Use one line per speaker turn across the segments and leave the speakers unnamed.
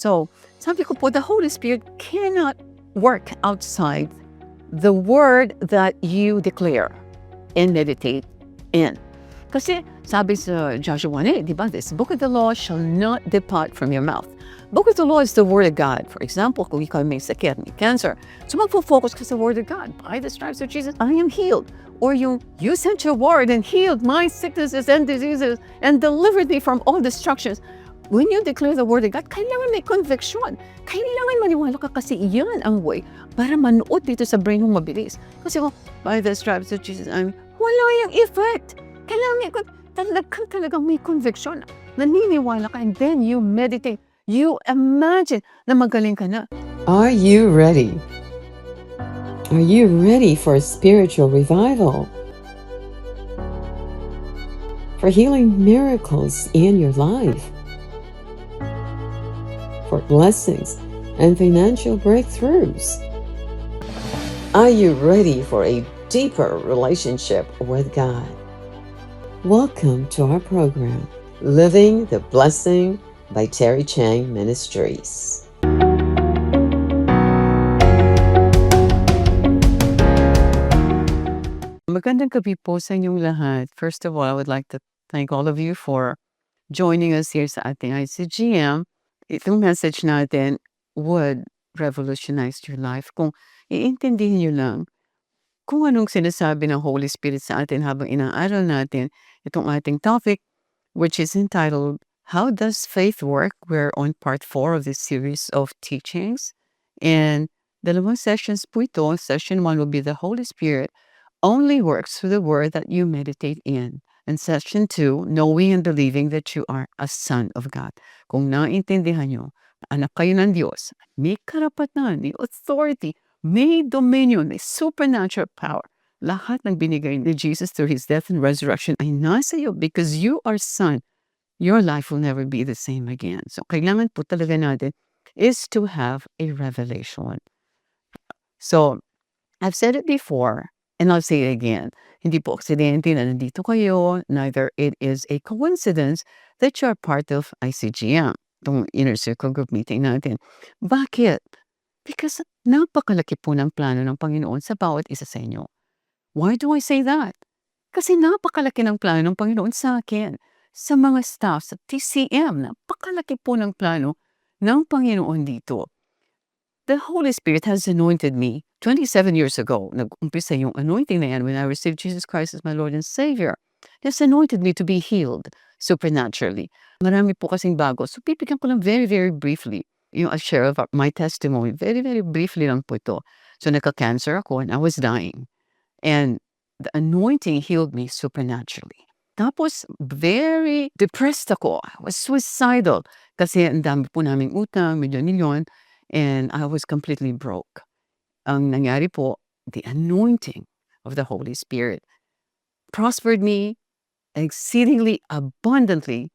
So, sabi ko po, the Holy Spirit cannot work outside the word that you declare and meditate in. Kasi sabi sa Joshua 1, di ba, this book of the law shall not depart from your mouth. Book of the law is the word of God. For example, kung ikaw may sakit, may cancer, so magpo-focus ka sa word of God. By the stripes of Jesus, I am healed. Or yung, you sent your word and healed my sicknesses and diseases and delivered me from all destructions. When you declare the word of God, kailangan may conviction. Kailangan maniwala ka kasi iyan ang way para manood dito sa brain mo mabilis. Kasi by the stripes of Jesus, wala yung effect. Kailangan may talagang may conviction. Naniniwala ka and then you meditate. You imagine na magaling ka na.
Are you ready? Are you ready for a spiritual revival? For healing miracles in your life? For blessings and financial breakthroughs? Are you ready for a deeper relationship with God? Welcome to our program, Living the Blessing by Terry Chang Ministries.
Magandang gabi po sa inyong lahat. First of all, I would like to thank all of you for joining us here sa ating ICGM. Itong message natin would revolutionize your life kung iintindihin nyo lang kung anong sinasabi ng Holy Spirit sa atin habang inaaral natin itong ating topic, which is entitled, How Does Faith Work? We're on part 4 of this series of teachings. And dalawang sessions po ito. Session 1 will be the Holy Spirit only works through the word that you meditate in. And session 2, knowing and believing that you are a son of God. Kung naintindihan nyo, anak kayo ng Diyos, may karapatan, may authority, may dominion, may supernatural power. Lahat ng binigay ni Jesus through His death and resurrection ay nasa iyo because you are son. Your life will never be the same again. So, kailangan po talaga natin is to have a revelation. So, I've said it before, and I'll say it again. Hindi po aksidente na nandito kayo, neither it is a coincidence that you're part of ICGM, itong Inner Circle Group meeting natin. Bakit? Because napakalaki po ng plano ng Panginoon sa bawat isa sa inyo. Why do I say that? Kasi napakalaki ng plano ng Panginoon sa akin, sa mga staff, sa TCM, napakalaki po ng plano ng Panginoon dito. The Holy Spirit has anointed me 27 years ago. Nag-umpisa yung anointing na yan when I received Jesus Christ as my Lord and Savior. He has anointed me to be healed supernaturally. Marami po kasing bago. So, pipigyan ko lang very, very briefly yung a share of my testimony. Very, very briefly lang po ito. So, nagka-cancer ako and I was dying. And the anointing healed me supernaturally. Tapos, very depressed ako. I was suicidal. Kasi ang dami po naming utang, milyon-milyon. And I was completely broke. Ang nangyari po, the anointing of the Holy Spirit prospered me exceedingly abundantly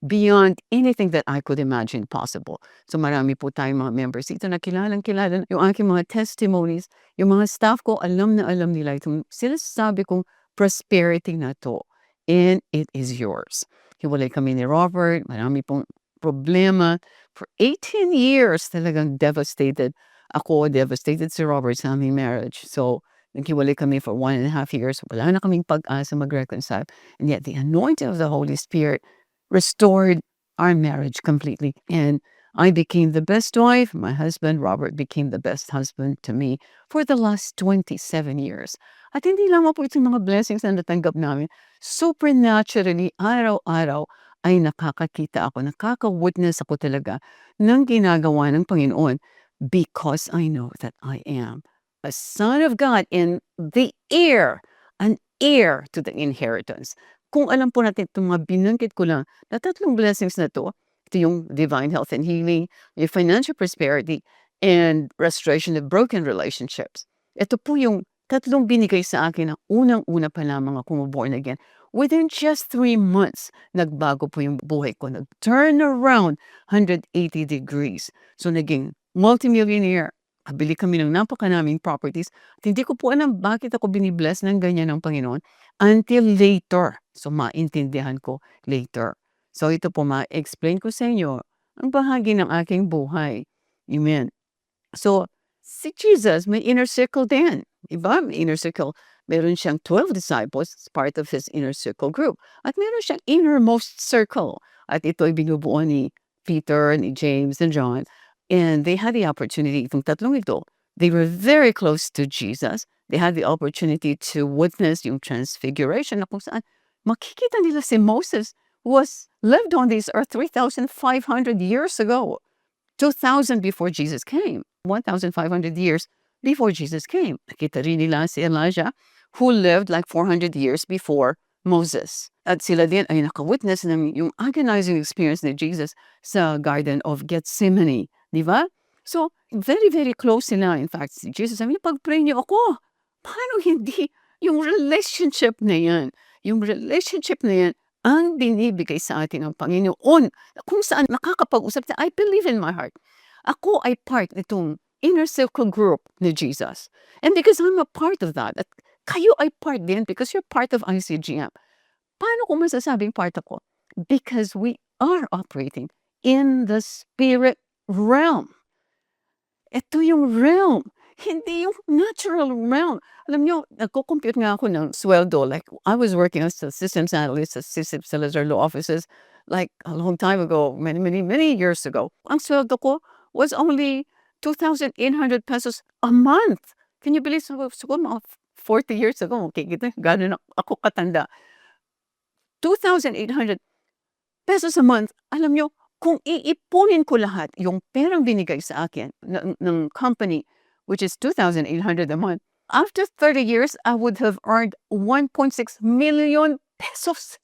beyond anything that I could imagine possible. So marami po tayong mga members dito na kilalang-kilala yung aking mga testimonies. Yung mga staff ko, alam na alam nila itong sinasabi kong prosperity na to. And it is yours. Hiwalay kami ni Robert, marami pong problema. For 18 years, talagang devastated ako, devastated si Robert sa aming marriage. So, naghiwalay kami for 1.5 years. Wala na kaming pag-asa mag-reconcile. And yet, the anointing of the Holy Spirit restored our marriage completely. And I became the best wife. My husband, Robert, became the best husband to me for the last 27 years. At hindi lang po itong mga blessings na natanggap namin. Supernaturally, araw-araw, ay nakakakita ako, nakaka-witness ako talaga ng ginagawa ng Panginoon because I know that I am a son of God and the heir, an heir to the inheritance. Kung alam po natin itong mga binanggit ko lang na tatlong blessings na to, ito yung divine health and healing, yung financial prosperity, and restoration of broken relationships. Ito po yung tatlong binigay sa akin na unang-una pa lamang ako born again. Within just 3 months, nagbago po yung buhay ko. Nag-turn around 180 degrees. So, naging multimillionaire. Kabili kami ng napakanaming properties. At hindi ko po alam bakit ako binibless ng ganyan ng Panginoon until later. So, maintindihan ko later. So, ito po ma-explain ko sa inyo ang bahagi ng aking buhay. Amen. So, si Jesus may inner circle din. Iba? May inner circle. Meron siyang 12 disciples as part of his inner circle group. At meron siyang innermost circle. At ito'y binubuo ni Peter, ni James, and John. And they had the opportunity, itong tatlong ito, they were very close to Jesus. They had the opportunity to witness yung transfiguration na kung saan makikita nila si Moses was lived on this earth 3,500 years ago. 2,000 before Jesus came. 1,500 years before Jesus came. Nakita rin nila si Elijah who lived like 400 years before Moses. At sila din ay nakawitness ng yung agonizing experience ni Jesus sa Garden of Gethsemane. Di ba? So, very, very close sila. In fact, si Jesus sabi niya, pag-pray niyo ako, paano hindi? Yung relationship na yan, ang binibigay sa atin ng Panginoon kung saan nakakapag-usap na, I believe in my heart. Ako ay part nitong inner circle group ni Jesus. And because I'm a part of that, at kayo ay part din because you're part of ICGM. Paano ko masasabing part ako? Because we are operating in the spirit realm. Ito yung realm, hindi yung natural realm. Alam nyo, nagko-compute nga ako ng sweldo. Like, I was working as a systems analyst at Systems Salazar Law Offices like a long time ago, many, many, many years ago. Ang sweldo ko was only 2,800 pesos a month. Can you believe? Siguro mga 40 years ago, kikita, gano'n ako katanda. 2,800 pesos a month. Alam nyo, kung iipunin ko lahat yung perang binigay sa akin ng company, which is 2,800 a month, after 30 years, I would have earned 1.6 million pesos.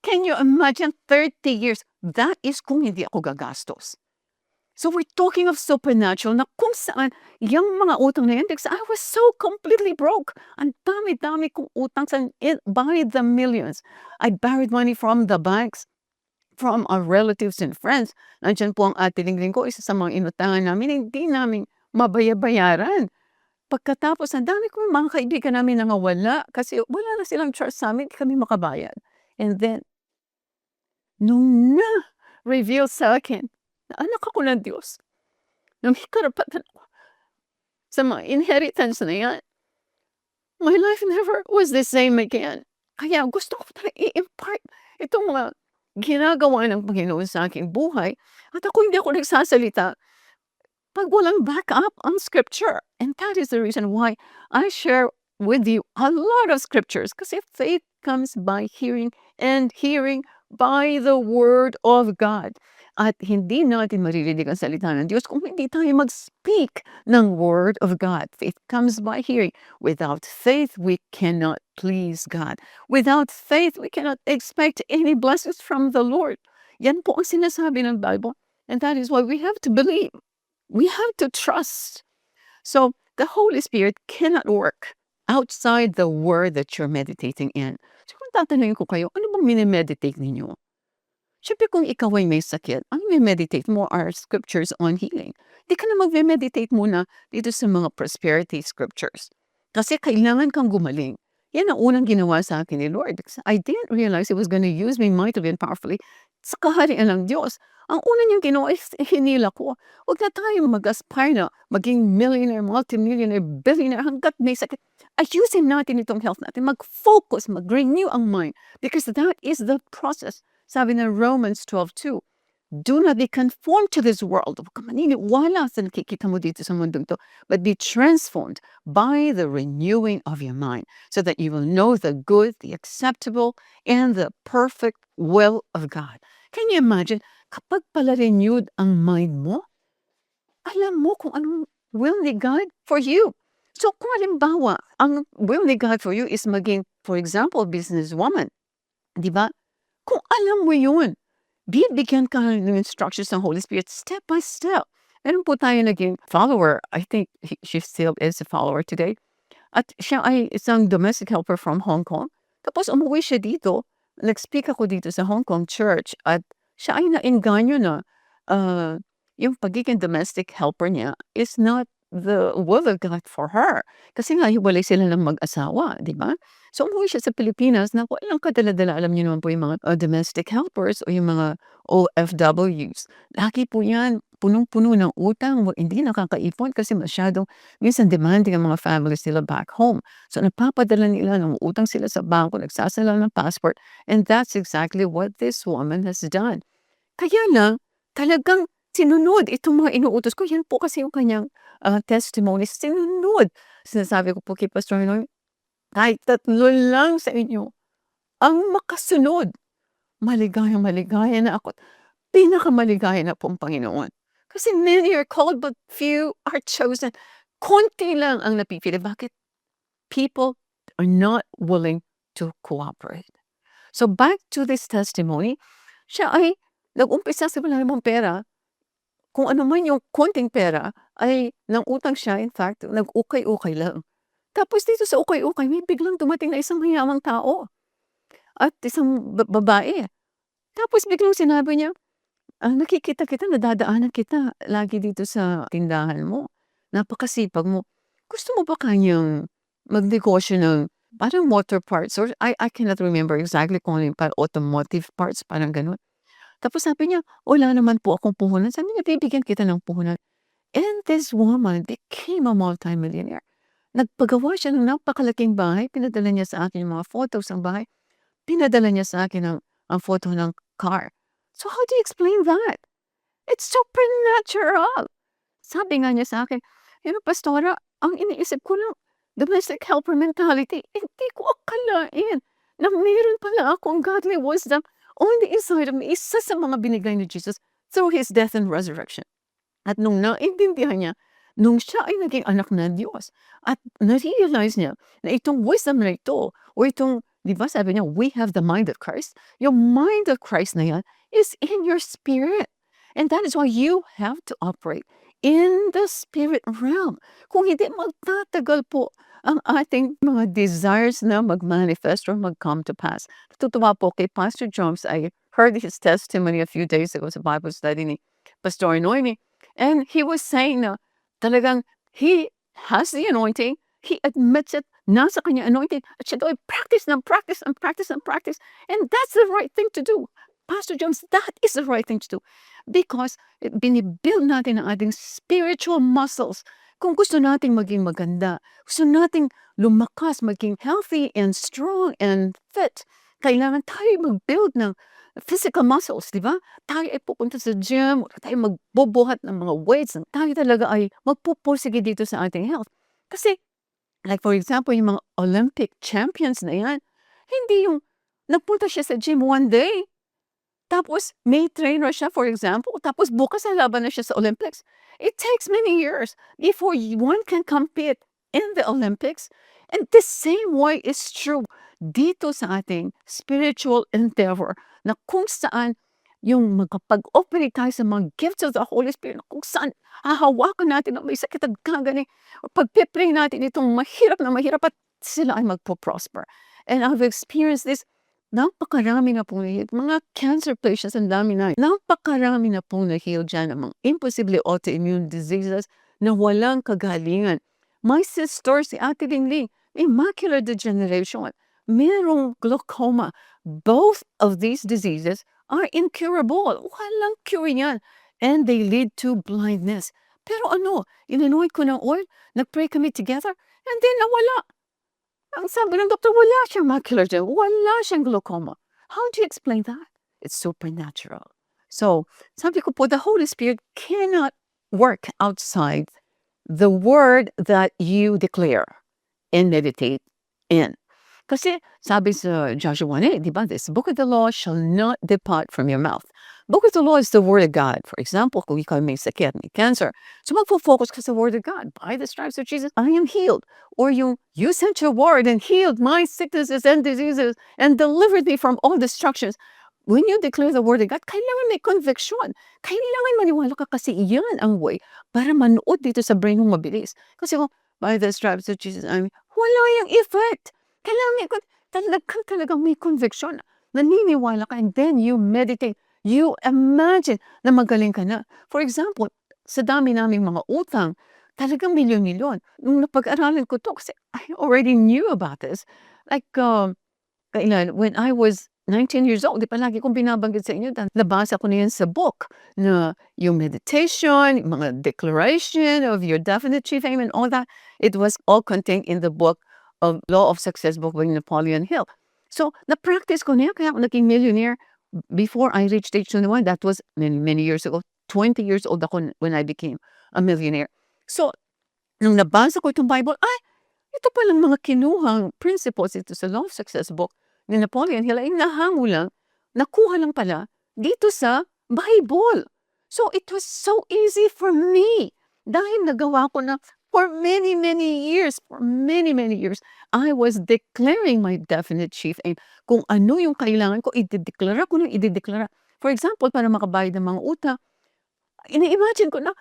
Can you imagine 30 years? That is kung hindi ako gagastos. So we're talking of supernatural na kung saan yung mga utang na yan, because I was so completely broke. Ang dami-dami kong utang by the millions. I borrowed money from the banks, from our relatives and friends. Nandiyan po ang ate Lingling ko, isa sa mga inutangan namin, hindi namin mabayaran. Pagkatapos, ang dami ko mga kaibigan namin nangawala kasi wala na silang trust sa amin, kami makabayad. And then, nung na-reveal sa akin na anak ako ng Diyos, na may karapatan ako sa mga inheritance na yan, my life never was the same again. Kaya gusto ko talaga i-impart itong mga ginagawa ng Panginoon sa aking buhay. At ako hindi ako nagsasalita pag walang backup on scripture. And that is the reason why I share with you a lot of scriptures. Kasi faith comes by hearing and hearing by the word of God. At hindi natin maririnig ang salita ng Diyos kung hindi tayo mag-speak ng word of God. Faith comes by hearing. Without faith, we cannot please God. Without faith, we cannot expect any blessings from the Lord. Yan po ang sinasabi ng Bible. And that is why we have to believe. We have to trust. So, the Holy Spirit cannot work outside the word that you're meditating in. So, kung tatanungin ko kayo, ano bang minimeditate ninyo? Siyempre kung ikaw ay may sakit, ang meditate mo are scriptures on healing. Di ka na mag-meditate muna dito sa mga prosperity scriptures. Kasi kailangan kang gumaling. Yan ang unang ginawa sa akin ni Lord. I didn't realize He was going to use me mightily and powerfully sa kaharian ng Diyos. Ang una niyang ginawa is hinila ko. Huwag na tayo mag-aspire na maging millionaire, multimillionaire, billionaire hanggat may sakit. Ayusin natin itong health natin. Mag-focus, mag-renew ang mind. Because that is the process. Sabi ng Romans 12:2, do not be conformed to this world. Huwag ka maniniwala sa nakikita mo dito sa mundong to, but be transformed by the renewing of your mind so that you will know the good, the acceptable, and the perfect will of God. Can you imagine, kapag pala renewed ang mind mo, alam mo kung anong will ni God for you. So kung halimbawa, ang will ni God for you is maging, for example, businesswoman. Di ba? Kung alam mo yun, bibigyan ka ng instructions ng Holy Spirit step by step. Meron po tayo naging follower. I think she still is a follower today. At siya ay isang domestic helper from Hong Kong. Tapos umuwi siya dito. Nag-speak ako dito sa Hong Kong church. At siya ay nainganyo na yung pagiging domestic helper niya is not the will of God for her. Kasi nga hiwalay sila ng mag-asawa, 'di ba? So, umuwi siya sa Pilipinas na walang kadala-dala. Alam niyo naman po yung mga, domestic helpers o yung mga OFWs. Lagi po 'yan punong-puno ng utang, hindi nakakaipon kasi masyadong minsan demanding ang mga families nila back home. So, nagpapadala nila ng utang sila sa bangko, nagsasala ng passport, and that's exactly what this woman has done. Kaya lang, talagang sinunod itong mga inuutos ko. Yan po kasi yung kanyang, testimony, sinunod. Sinasabi ko po kay Pastor Noy, kahit 3 lang sa inyo ang makasunod, maligayang-maligaya na ako, pinakamaligaya na po ang Panginoon. Kasi many are called but few are chosen. Konti lang ang napipili. Bakit? People are not willing to cooperate. So back to this testimony, siya ay nag-umpisa sa wala namang pera. Kung ano man yung konting pera ay nangutang siya, in fact, nag-ukay-ukay lang. Tapos dito sa ukay-ukay may biglang dumating na isang mayamang tao at isang babae. Tapos biglang sinabi niya, "Nakikita kita, nadadaanan kita lagi dito sa tindahan mo. Napakasipag mo. Gusto mo ba kayang magnegosyo ng parang motor parts?" Or I cannot remember exactly kung ano yung automotive parts, parang gano'n. Tapos sabi niya, "Wala naman po akong puhunan." Sabi niya, "Bibigyan kita ng puhunan." And this woman became a multimillionaire. Nagpagawa siya ng napakalaking bahay, pinadala niya sa akin yung mga photos ng bahay, pinadala niya sa akin ang photo ng car. So how do you explain that? It's supernatural. Sabi nga niya sa akin, Pastora, ang iniisip ko ng domestic helper mentality, hindi ko akalain na meron pala akong godly wisdom on the inside of me." Isa sa mga binigay ni Jesus through His death and resurrection. At nung naintindihan niya, nung siya ay naging anak ng Diyos at na-realize niya na itong wisdom na ito o itong, 'di ba sabi niya, we have the mind of Christ. Yung mind of Christ na yan is in your spirit. And that is why you have to operate in the spirit realm. Kung hindi, magtatagal po ang ating mga desires na mag-manifest or mag-come to pass. Natutuwa po kay Pastor Jones. I heard his testimony a few days ago sa Bible study ni Pastor Noemi. And he was saying na talagang he has the anointing. He admits it, nasa kanya anointing. At siya daw ay practice ng practice and practice and practice. And that's the right thing to do. Pastor Jones, that is the right thing to do. Because binibuild natin ang ating spiritual muscles. Kung gusto nating maging maganda, gusto nating lumakas, maging healthy and strong and fit, kailangan tayo mag-build ng physical muscles, di ba? Tayo ay pupunta sa gym, or tayo magbubuhat ng mga weights, tayo talaga ay magpupursige dito sa ating health. Kasi, like for example, yung mga Olympic champions na yan, hindi yung nagpunta siya sa gym one day, tapos may trainer siya, for example, tapos bukas lalaban na siya sa Olympics. It takes many years before one can compete in the Olympics. And the same way is true dito sa ating spiritual endeavor, na kung saan yung makapag-operate tayo sa mga gifts of the Holy Spirit, na kung saan hahawakan natin ang may sakit at gagaling, o pagpipray natin itong mahirap na mahirap at sila ay magpo-prosper. And I've experienced this. Napakarami na pong na-heal. Mga cancer patients, ang dami na. Napakarami na pong na-heal dyan ng mga imposible autoimmune diseases na walang kagalingan. My sister, si Ate Lingling, may macular degeneration, merong glaucoma. Both of these diseases are incurable. Walang cure yan. And they lead to blindness. Pero ano, inanoid ko ng oil, nag-pray kami together, and then nawala. Ang sabi ng doktor, wala siyang macular degeneration, wala siyang glaucoma. How do you explain that? It's supernatural. So, sabi ko po, the Holy Spirit cannot work outside the word that you declare and meditate in. Kasi sabi sa Joshua 1:8, di ba, this book of the law shall not depart from your mouth. Book of the law is the word of God. For example, kung ikaw may sakit, may cancer, so magpo-focus ka sa word of God. By the stripes of Jesus, I am healed. Or yung, you sent your word and healed my sicknesses and diseases and delivered me from all destructions. When you declare the word of God, kailangan may conviction. Kailangan maniwala ka kasi iyan ang way para manood dito sa brain mo mabilis. Kasi kung, by the stripes of Jesus, wala yung effect. Kailangan may, talagang may conviction. Naniniwala ka, and then you meditate. You imagine na magaling ka na. For example, sa dami naming mga utang, talagang milyon-milyon. Nung napag-aralan ko 'to kasi I already knew about this. Like, kailan, when I was 19 years old, 'di ba lagi kong binabanggit sa inyo na nabasa ko na 'yan sa book na yung meditation, yung mga declaration of your definite chief aim and all that, it was all contained in the book of Law of Success book by Napoleon Hill. So, na-practice ko na 'yan kaya ako naging millionaire before I reached age 21. That was many, many years ago. 20 years old ako when I became a millionaire. So, nung nabasa ko itong Bible, ay, ito palang mga kinuhang principles ito sa Law of Success book ni Napoleon Hill ay nakuha lang pala dito sa Bible. So, it was so easy for me dahil nagawa ko na for many, many years, I was declaring my definite chief aim. Kung ano yung kailangan ko, idedeklara ko ng idedeklara. For example, para makabayad ng mga utang, ini-imagine ko na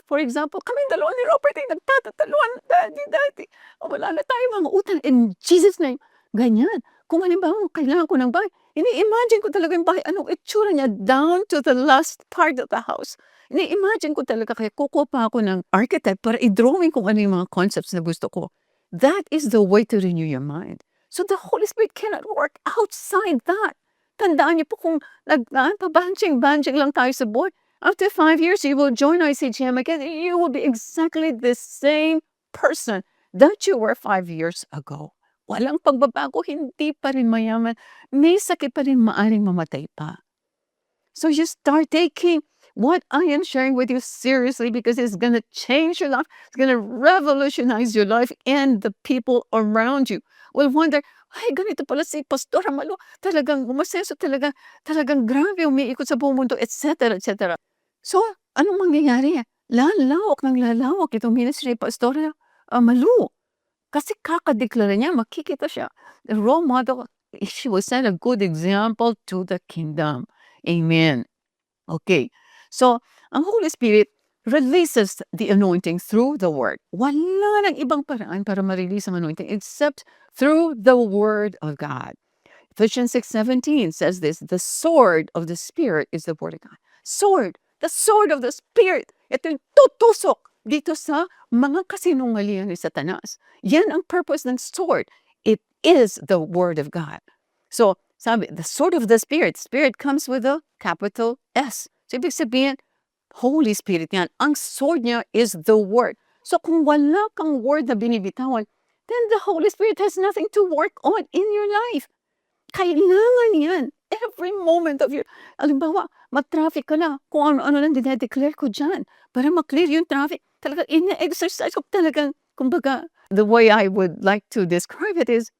for example, kaming dalawa ni Robert ay nagtatataluan, "Daddy, wala na tayong mga utang in Jesus' name." Ganyan. Kung halimbawa kailangan ko ng bahay, ini-imagine ko talaga yung bahay, anong itsura niya down to the last part of the house. Ini-imagine ko talaga kaya kukuha pa ako ng architect para i-drawing kung ano yung mga concepts na gusto ko. That is the way to renew your mind. So the Holy Spirit cannot work outside that. Tandaan niyo po kung pabanching lang tayo sa buhay, after 5 years, you will join ICGM again. You will be exactly the same person that you were 5 years ago. Walang pagbabago, hindi pa rin mayaman. May sakit pa rin, maaring mamatay pa. So you start taking what I am sharing with you seriously because it's going to change your life. It's going to revolutionize your life and the people around you will wonder, ay, ganito pala si Pastor Amalu. Talagang umasenso, talagang grabe, umiikot sa buong mundo, etc., etc. So, anong mangyayari? Lalawak ng lalawak itong ministry ni Pastor Amalu. Kasi kakadeklara niya, makikita siya. The role model, she will set a good example to the kingdom. Amen. Okay. So, ang Holy Spirit releases the anointing through the Word. Wala nang ibang paraan para ma-release ang anointing except through the Word of God. Ephesians 6:17 says this, the sword of the Spirit is the Word of God. Sword. The sword of the Spirit. Ito yung tutusok dito sa mga kasinungalingan ni Satanas. Yan ang purpose ng sword. It is the Word of God. So, sabi, the sword of the Spirit. Spirit comes with a capital S. So, ibig sabihin, Holy Spirit yan. Ang sword niya is the Word. So, kung wala kang Word na binibitawan, then the Holy Spirit has nothing to work on in your life. Kailangan yan. Every moment of your, alimbawa, mag-traffic ka na, kung ano-ano lang dinedeclare ko dyan, para ma-clear yung traffic, talagang ina-exercise ko talagang, kumbaga, the way I would like to describe it is,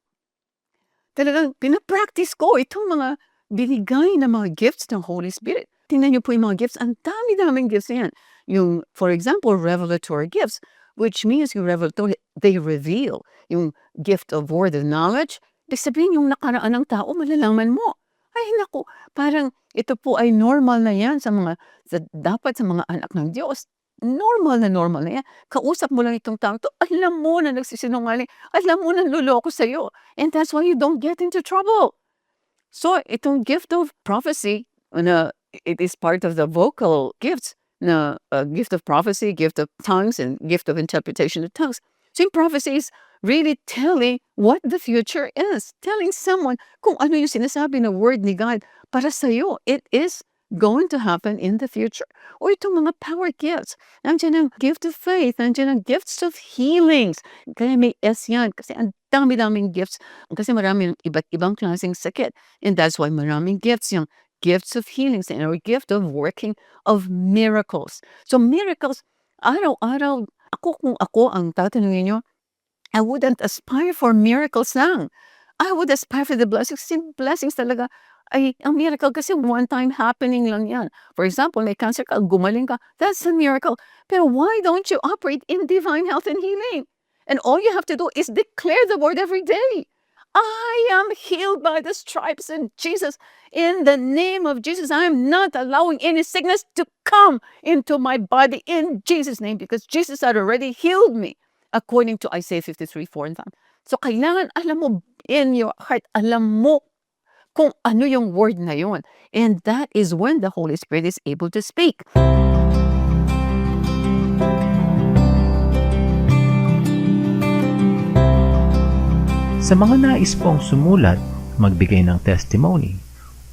talagang pinapractice ko itong mga binigay na mga gifts ng Holy Spirit. Tingnan niyo po yung mga gifts, ang dami-daming gifts yan. Yung, for example, revelatory gifts, which means yung revelatory, they reveal. Yung gift of word of knowledge, ibig sabihin yung nakaraan ng tao, malalaman mo. Ay naku, parang ito po ay normal na yan dapat sa mga anak ng Diyos. Normal na yan. Kausap mo lang itong tao to, alam mo na nagsisinungaling, alam mo na luloko sa'yo. And that's why you don't get into trouble. So, itong gift of prophecy, it is part of the vocal gifts, gift of prophecy, gift of tongues, and gift of interpretation of tongues. So, yung prophecy is really telling what the future is. Telling someone kung ano yung sinasabi na word ni God para sa'yo. It is going to happen in the future. O itong mga power gifts. Nandiyan ang gift of faith. Nandiyan ang gifts of healings. Kaya may S yan. Kasi ang dami-daming gifts. Kasi maraming iba't ibang klaseng sakit. And that's why maraming gifts yung gifts of healings and our gift of working of miracles. So miracles, araw-araw, kung ako ang tatanungin nyo, I wouldn't aspire for miracles lang. I would aspire for the blessings. Kasi blessings talaga ay ang miracle kasi one time happening lang yan. For example, may cancer ka, gumaling ka, that's a miracle. Pero why don't you operate in divine health and healing? And all you have to do is declare the word every day. I am healed by the stripes in Jesus. In the name of Jesus, I am not allowing any sickness to come into my body in Jesus' name because Jesus had already healed me according to Isaiah 53:4 and 5. So kailangan alam mo in your heart, alam mo kung ano yung word na yun. And that is when the Holy Spirit is able to speak.
Sa mga nais pong sumulat, magbigay ng testimony,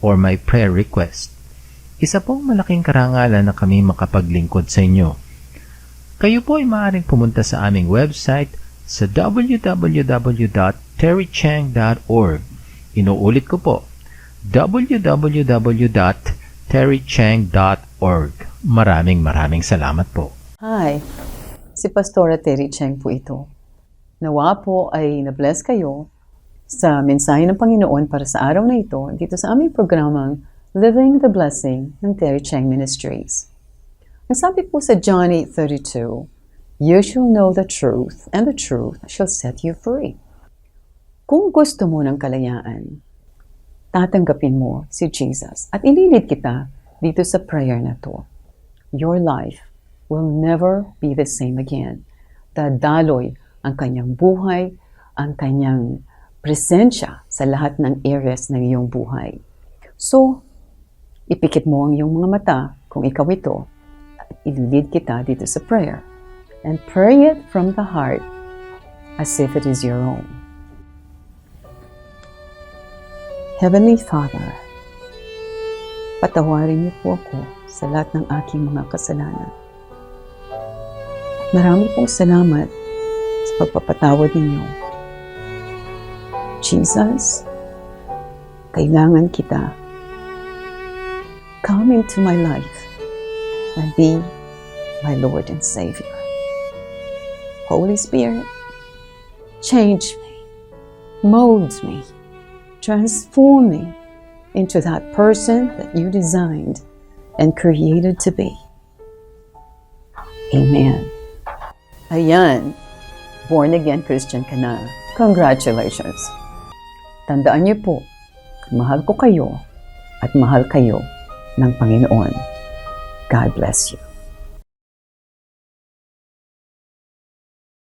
or may prayer request, isa pong malaking karangalan na kami makapaglingkod sa inyo. Kayo po ay maaaring pumunta sa aming website sa www.terrychang.org. Inuulit ko po, www.terrychang.org. Maraming salamat po.
Hi, si Pastora Terry Chang po ito. Nawa po ay na-bless kayo sa mensahe ng Panginoon para sa araw na ito dito sa aming programang Living the Blessing ng Terry Chang Ministries. Ang sabi po sa John 8:32, "You shall know the truth, and the truth shall set you free." Kung gusto mo ng kalayaan, tatanggapin mo si Jesus at ililid kita dito sa prayer na to. Your life will never be the same again. Dadaloy ang kanyang buhay, ang kanyang presensya sa lahat ng areas ng iyong buhay. So, ipikit mo ang iyong mga mata kung ikaw ito at ililid kita dito sa prayer. And pray it from the heart as if it is your own. Heavenly Father, patawarin niyo po ako sa lahat ng aking mga kasalanan. Marami pong salamat sa pagpapatawad ninyo. Jesus, kailangan kita. Come into my life and be my Lord and Savior. Holy Spirit, change me, mold me, transform me into that person that you designed and created to be. Amen. Ayan, born again Christian ka na. Congratulations. Tandaan niyo po, mahal ko kayo at mahal kayo ng Panginoon. God bless you.